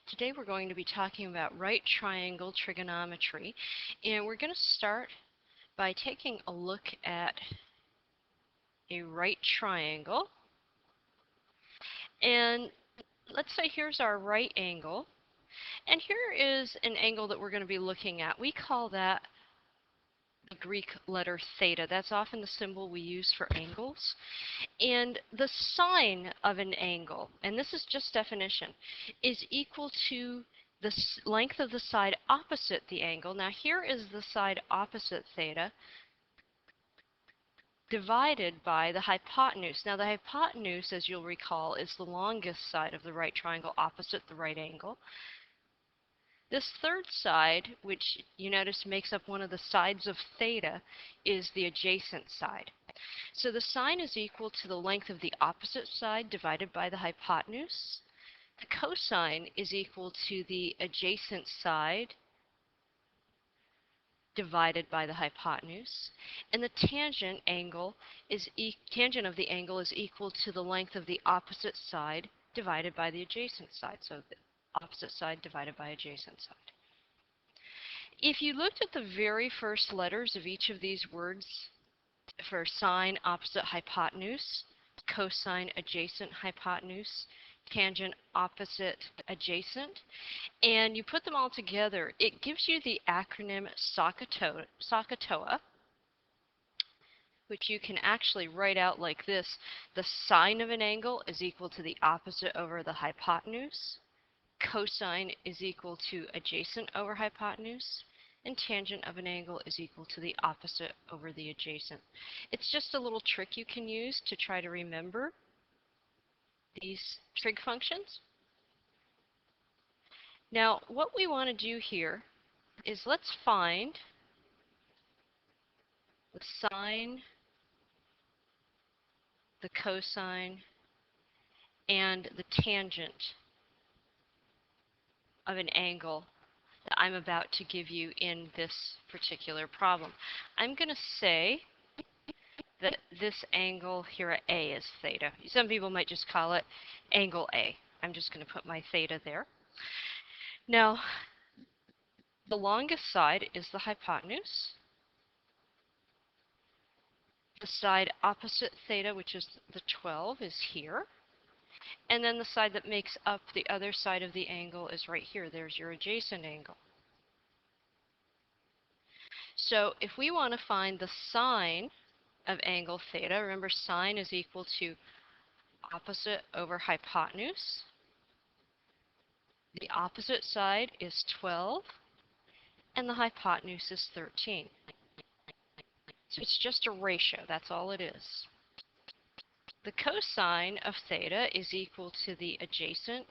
Today we're going to be talking about right triangle trigonometry, and we're going to start by taking a look at a right triangle. And let's say here's our right angle, and here is an angle that we're going to be looking at. We call that the Greek letter theta. That's often the symbol we use for angles. And the sine of an angle, and this is just definition, is equal to the length of the side opposite the angle. Now here is the side opposite theta divided by the hypotenuse. Now the hypotenuse, as you'll recall, is the longest side of the right triangle opposite the right angle. This third side, which you notice makes up one of the sides of theta, is the adjacent side. So the sine is equal to the length of the opposite side divided by the hypotenuse. The cosine is equal to the adjacent side divided by the hypotenuse. And the tangent of the angle is equal to the length of the opposite side divided by the adjacent side. So the opposite side divided by adjacent side. If you looked at the very first letters of each of these words, for sine, opposite hypotenuse, cosine, adjacent hypotenuse, tangent, opposite adjacent, and you put them all together, it gives you the acronym SOHCAHTOA, which you can actually write out like this. The sine of an angle is equal to the opposite over the hypotenuse. Cosine is equal to adjacent over hypotenuse, and tangent of an angle is equal to the opposite over the adjacent. It's just a little trick you can use to try to remember these trig functions. Now, what we want to do here is let's find the sine, the cosine, and the tangent of an angle that I'm about to give you in this particular problem. I'm going to say that this angle here at A is theta. Some people might just call it angle A. I'm just going to put my theta there. Now, the longest side is the hypotenuse. The side opposite theta, which is the 12, is here. And then the side that makes up the other side of the angle is right here. There's your adjacent angle. So if we want to find the sine of angle theta, remember sine is equal to opposite over hypotenuse. The opposite side is 12, and the hypotenuse is 13. So it's just a ratio, that's all it is. The cosine of theta is equal to the adjacent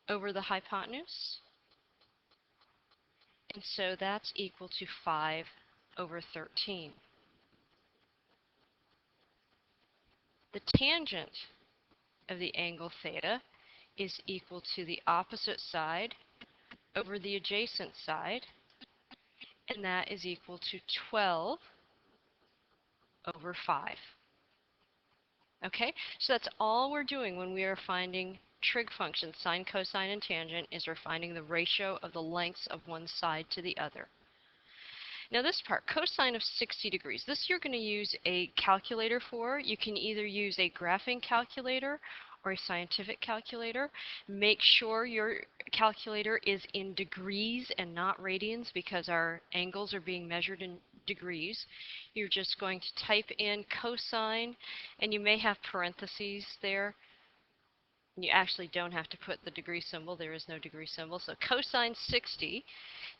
over the hypotenuse, and so that's equal to 5 over 13. The tangent of the angle theta is equal to the opposite side over the adjacent side, and that is equal to 12 over 5. Okay, so that's all we're doing when we are finding trig functions, sine, cosine, and tangent, is we're finding the ratio of the lengths of one side to the other. Now this part, cosine of 60 degrees, this you're going to use a calculator for. You can either use a graphing calculator or a scientific calculator. Make sure your calculator is in degrees and not radians, because our angles are being measured in degrees. You're just going to type in cosine, and you may have parentheses there. You actually don't have to put the degree symbol. There is no degree symbol. So cosine 60,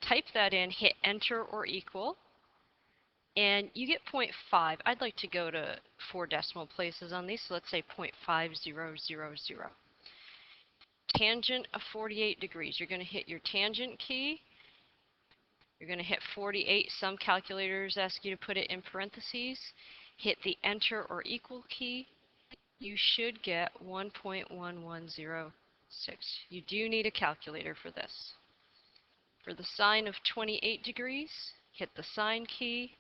type that in, hit enter or equal, and you get 0.5. I'd like to go to 4 decimal places on these, so let's say 0.5000. Tangent of 48 degrees. You're going to hit your tangent key. You're going to hit 48. Some calculators ask you to put it in parentheses. Hit the enter or equal key. You should get 1.1106. You do need a calculator for this. For the sine of 28 degrees, hit the sine key,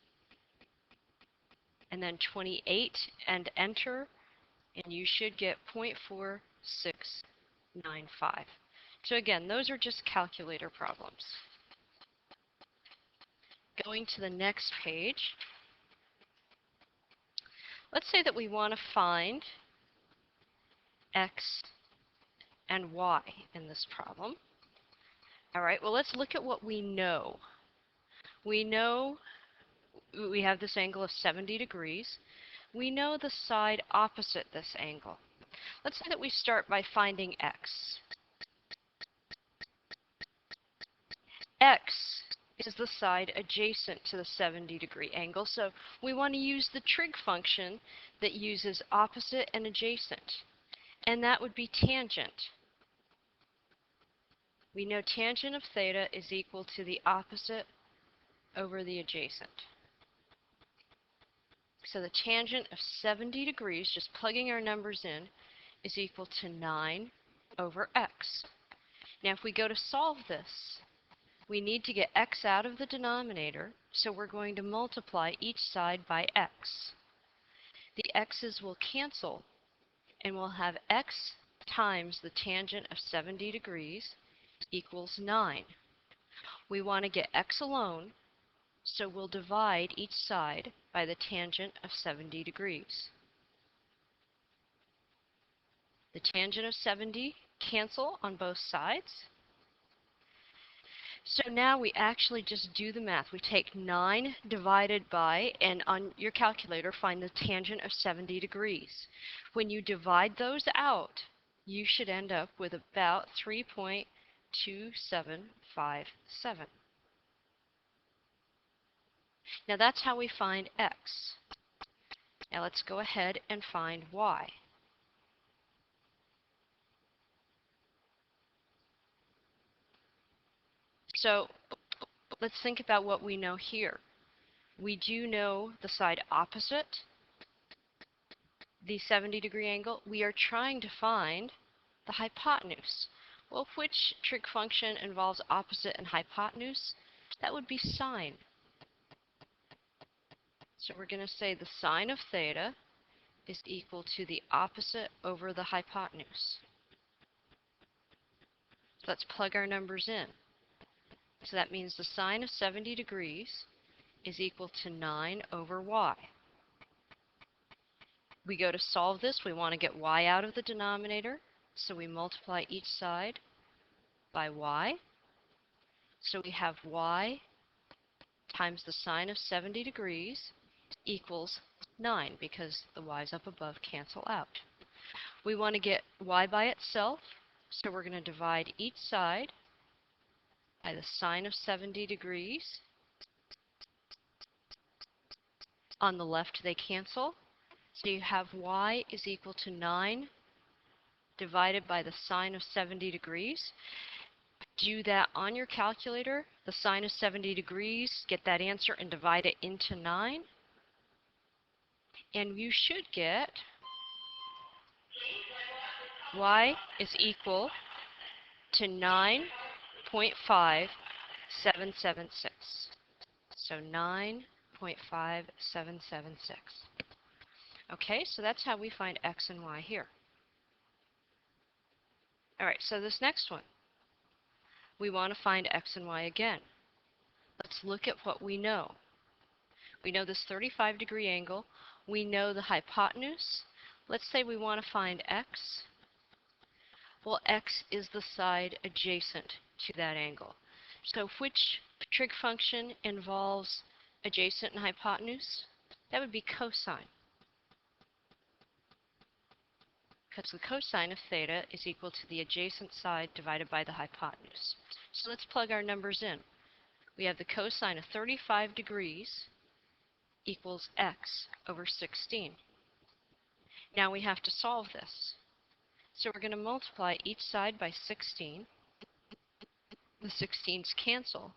and then 28 and enter, and you should get 0.4695. So again, those are just calculator problems. Going to the next page, let's say that we want to find x and y in this problem. All right, well, let's look at what we know. We know we have this angle of 70 degrees. We know the side opposite this angle. Let's say that we start by finding x. X is the side adjacent to the 70-degree angle, so we want to use the trig function that uses opposite and adjacent, and that would be tangent. We know tangent of theta is equal to the opposite over the adjacent. So the tangent of 70 degrees, just plugging our numbers in, is equal to 9 over x. Now if we go to solve this, we need to get x out of the denominator, so we're going to multiply each side by x. The x's will cancel, and we'll have x times the tangent of 70 degrees equals 9. We want to get x alone, so we'll divide each side by the tangent of 70 degrees. The tangent of 70 cancel on both sides. So now we actually just do the math. We take 9 divided by, and on your calculator, find the tangent of 70 degrees. When you divide those out, you should end up with about 3.2757. Now that's how we find x. Now let's go ahead and find y. So let's think about what we know here. We do know the side opposite the 70-degree angle. We are trying to find the hypotenuse. Well, which trig function involves opposite and hypotenuse? That would be sine. So we're going to say the sine of theta is equal to the opposite over the hypotenuse. Let's plug our numbers in. So that means the sine of 70 degrees is equal to 9 over y. We go to solve this. We want to get y out of the denominator, so we multiply each side by y. So we have y times the sine of 70 degrees equals 9, because the y's up above cancel out. We want to get y by itself, so we're going to divide each side by the sine of 70 degrees. On the left they cancel, so you have y is equal to 9 divided by the sine of 70 degrees. Do that on your calculator, the sine of 70 degrees, get that answer and divide it into 9. And you should get y is equal to 9.5776. So 9.5776. Okay, so that's how we find x and y here. All right, so this next one, we want to find x and y again. Let's look at what we know. We know this 35-degree angle. We know the hypotenuse. Let's say we want to find x. Well, x is the side adjacent to that angle. So which trig function involves adjacent and hypotenuse? That would be cosine, because the cosine of theta is equal to the adjacent side divided by the hypotenuse. So let's plug our numbers in. We have the cosine of 35 degrees equals x over 16. Now we have to solve this. So we're going to multiply each side by 16. The 16's cancel,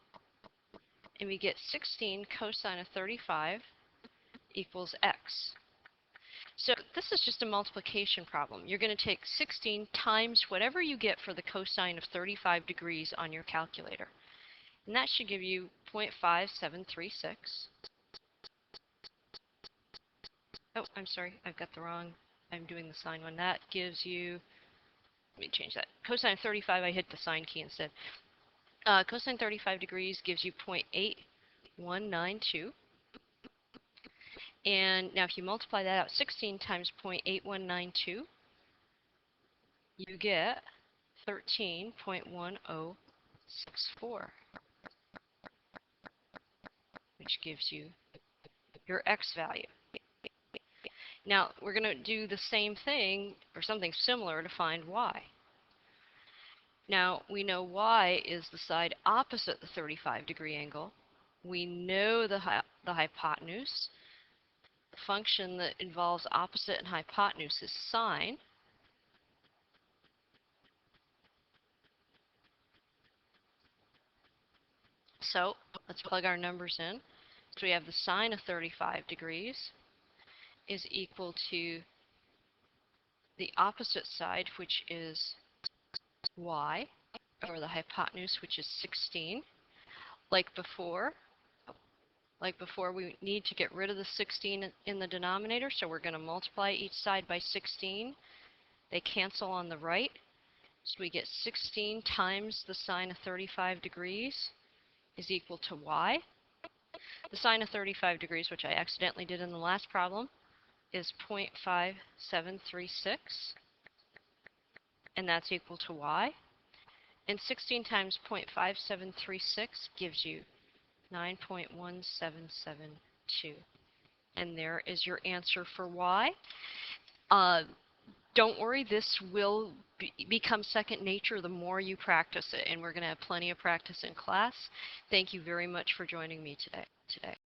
and we get 16 cosine of 35 equals x. So this is just a multiplication problem. You're going to take 16 times whatever you get for the cosine of 35 degrees on your calculator. And that should give you 0.5736. Oh, I'm sorry, I've got the wrong, I'm doing the sine one. That gives you, me change that. Cosine of 35, I hit the sine key instead. Cosine 35 degrees gives you 0.8192. And now if you multiply that out 16 times 0.8192, you get 13.1064, which gives you your x value. Now, we're going to do the same thing, or something similar, to find y. Now, we know y is the side opposite the 35-degree angle. We know the hypotenuse. The function that involves opposite and hypotenuse is sine. So, let's plug our numbers in. So we have the sine of 35 degrees is equal to the opposite side, which is y, or the hypotenuse, which is 16. Like before, we need to get rid of the 16 in the denominator, so we're going to multiply each side by 16. They cancel on the right, so we get 16 times the sine of 35 degrees is equal to y. The sine of 35 degrees, which I accidentally did in the last problem, is 0.5736, and that's equal to y. And 16 times 0.5736 gives you 9.1772. And there is your answer for y. Don't worry, this will become second nature the more you practice it, and we're going to have plenty of practice in class. Thank you very much for joining me today.